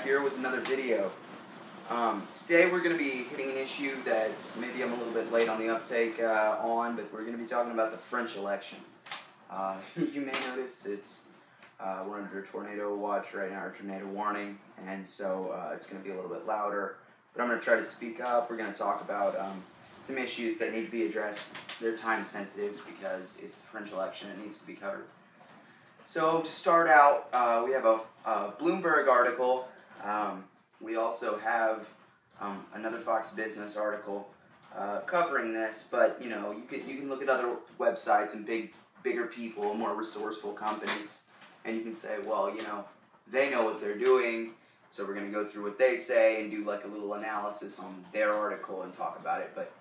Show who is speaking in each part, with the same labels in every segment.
Speaker 1: back here with another video. Today we're going to be hitting an issue that's maybe I'm a little bit late on the uptake but we're going to be talking about the French election. You may notice we're under tornado watch right now, or tornado warning, and so it's going to be a little bit louder. But I'm going to try to speak up. We're going to talk about some issues that need to be addressed. They're time sensitive because it's the French election. It needs to be covered. So to start out, we have a Bloomberg article. We also have another Fox Business article covering this. But you know, you can look at other websites and bigger people, more resourceful companies, and you can say, well, you know, they know what they're doing, so we're going to go through what they say and do like a little analysis on their article and talk about it. But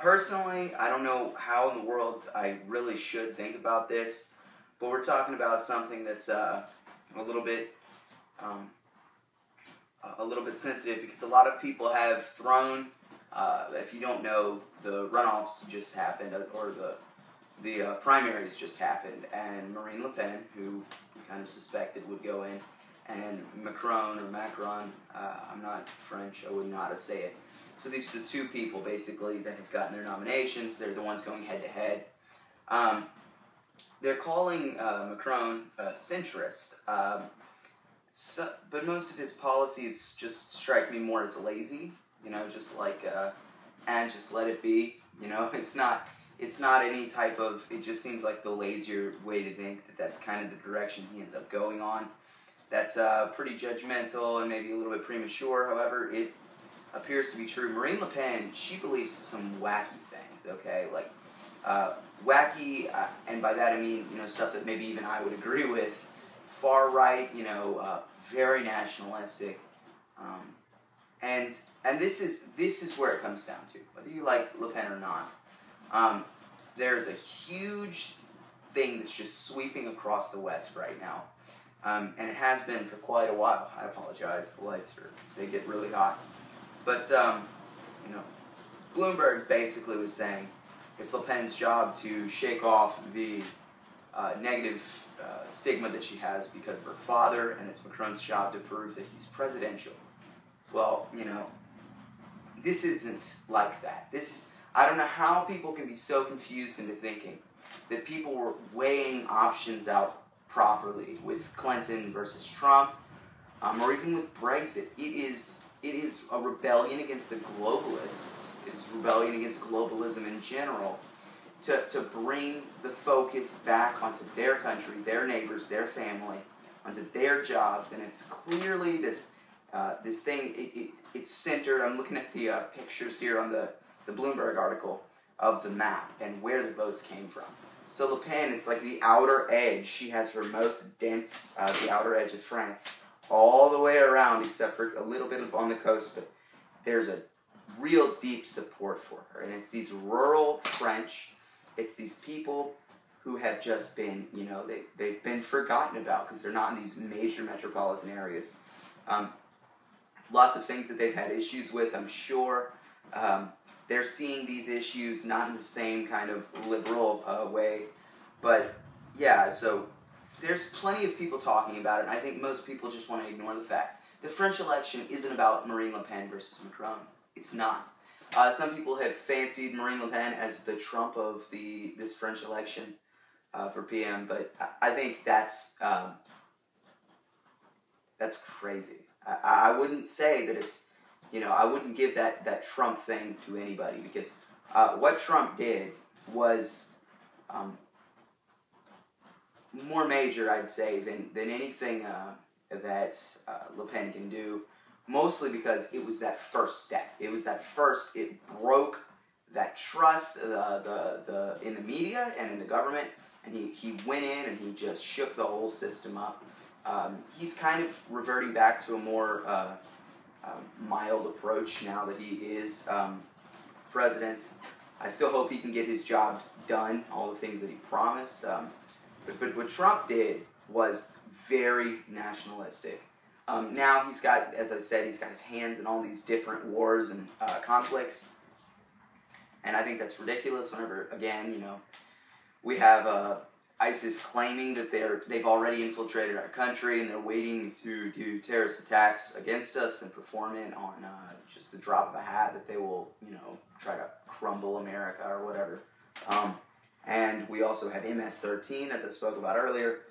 Speaker 1: personally, I don't know how in the world I really should think about this. But we're talking about something that's a little bit sensitive, because a lot of people have thrown. If you don't know, the runoffs just happened, or the primaries just happened, and Marine Le Pen, who we kind of suspected would go in, and Macron, I'm not French, I wouldn't know how to say it. So these are the two people basically that have gotten their nominations. They're the ones going head to head. They're calling Macron centrist, but most of his policies just strike me more as lazy. You know, just like and just let it be. You know, it's not any type of. It just seems like the lazier way to think that that's kind of the direction he ends up going on. That's pretty judgmental and maybe a little bit premature. However, it appears to be true. Marine Le Pen, she believes some wacky things. Okay, like. Wacky, and by that I mean, you know, stuff that maybe even I would agree with. Far right, you know, very nationalistic, and this is where it comes down to, whether you like Le Pen or not. There's a huge thing that's just sweeping across the West right now, and it has been for quite a while. I apologize, the lights they get really hot, but you know, Bloomberg basically was saying it's Le Pen's job to shake off the negative stigma that she has because of her father, and it's Macron's job to prove that he's presidential. Well, you know, this isn't like that. I don't know how people can be so confused into thinking that people were weighing options out properly with Clinton versus Trump, or even with Brexit. It is a rebellion against the globalists. It is a rebellion against globalism in general to bring the focus back onto their country, their neighbors, their family, onto their jobs. And it's clearly this thing, it's centered. I'm looking at the pictures here on the Bloomberg article of the map and where the votes came from. So Le Pen, it's like the outer edge. She has her most dense, the outer edge of France, all the way around, except for a little bit on the coast, but there's a real deep support for her. And it's these rural French, it's these people who have just been, you know, they've been forgotten about because they're not in these major metropolitan areas. Lots of things that they've had issues with, I'm sure. They're seeing these issues not in the same kind of liberal way, but yeah, so there's plenty of people talking about it, and I think most people just want to ignore the fact. The French election isn't about Marine Le Pen versus Macron. It's not. Some people have fancied Marine Le Pen as the Trump of this French election for PM, but I think that's crazy. I wouldn't say that it's, you know, I wouldn't give that Trump thing to anybody, because what Trump did was more major, I'd say, than anything that Le Pen can do, mostly because it was that first step. It was that first, it broke that trust in the media and in the government, and he went in and he just shook the whole system up. He's kind of reverting back to a more mild approach now that he is president. I still hope he can get his job done, all the things that he promised. But what Trump did was very nationalistic. Now he's got, as I said, he's got his hands in all these different wars and conflicts. And I think that's ridiculous whenever, again, you know, we have ISIS claiming that they've already infiltrated our country and they're waiting to do terrorist attacks against us and perform it on just the drop of a hat, that they will, try to crumble America or whatever. And we also have MS-13, as I spoke about earlier.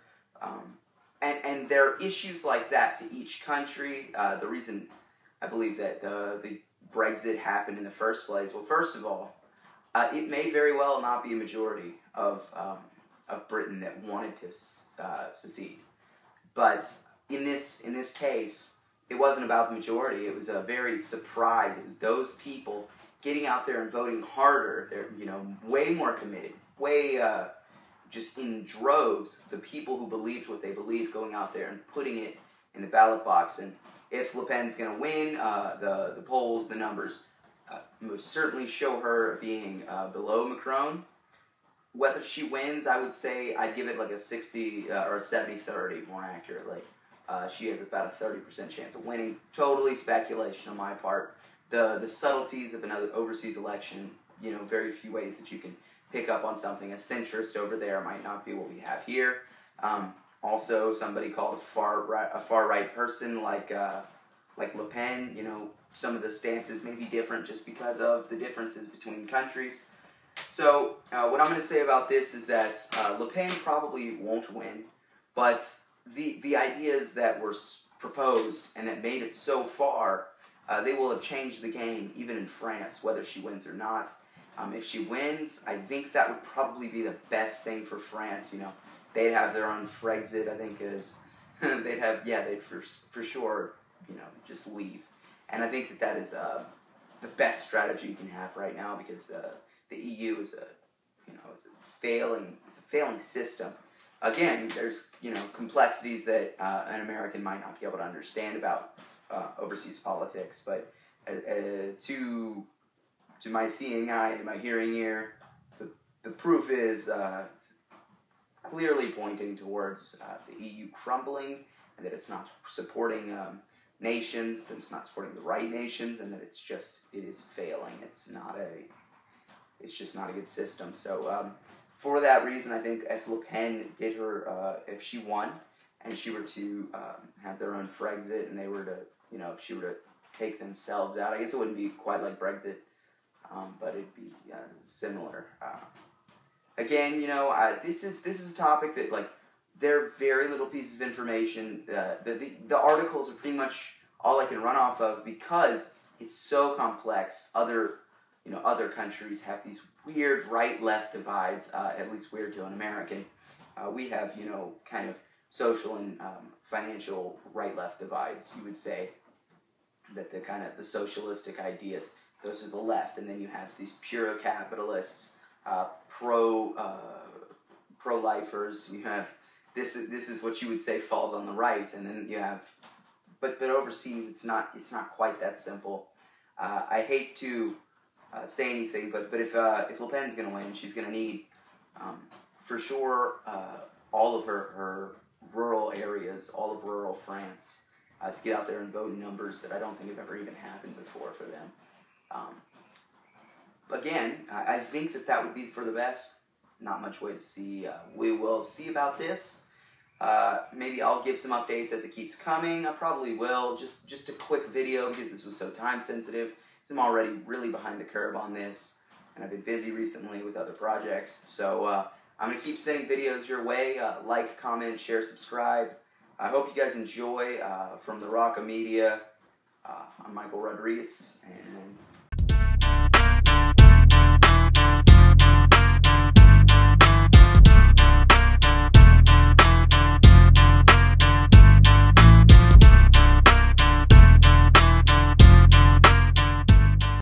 Speaker 1: And there are issues like that to each country. The reason I believe that the Brexit happened in the first place, well, first of all, it may very well not be a majority of Britain that wanted to secede. But in this case, it wasn't about the majority. It was a very surprise. It was those people getting out there and voting harder. They're way more committed, way just in droves. The people who believed what they believed going out there and putting it in the ballot box. And if Le Pen's going to win, the polls, the numbers most certainly show her being below Macron. Whether she wins, I would say I'd give it like a 60 or a 70-30 more accurately. She has about a 30% chance of winning. Totally speculation on my part. The subtleties of another overseas election, very few ways that you can pick up on something. A centrist over there might not be what we have here. Also, somebody called a far right person like Le Pen. Some of the stances may be different just because of the differences between countries. So what I'm going to say about this is that Le Pen probably won't win, but the ideas that were proposed and that made it so far, they will have changed the game, even in France, whether she wins or not. If she wins, I think that would probably be the best thing for France. They'd have their own Frexit, I think they'd for sure, just leave. And I think that is the best strategy you can have right now, because the EU is it's a failing system. Again, there's complexities that an American might not be able to understand about overseas politics, but to my seeing eye, to my hearing ear, the proof is clearly pointing towards the EU crumbling, and that it's not supporting nations, that it's not supporting the right nations, and that it is failing. It's just not a good system. So for that reason, I think if Le Pen did if she won, and she were to have their own Frexit, and they were to, if she were to take themselves out, I guess it wouldn't be quite like Brexit, but it'd be similar. Again, this is a topic that, there are very little pieces of information. The articles are pretty much all I can run off of, because it's so complex. Other countries have these weird right-left divides, at least weird to an American. We have, kind of social and financial right-left divides. You would say that the socialistic ideas, those are the left, and then you have these pure capitalists, pro-lifers. You have this is what you would say falls on the right, and then you have, but overseas it's not quite that simple. I hate to say anything, but if Le Pen's going to win, she's going to need for sure all of her rural areas, all of rural France, to get out there and vote in numbers that I don't think have ever even happened before for them. Again, I think that would be for the best. Not much way to see. We will see about this. Maybe I'll give some updates as it keeps coming. I probably will. Just a quick video, because this was so time sensitive. I'm already really behind the curve on this, and I've been busy recently with other projects. So I'm going to keep sending videos your way. Like, comment, share, subscribe. I hope you guys enjoy. From the Rawka Media, I'm Michael Rodriguez, and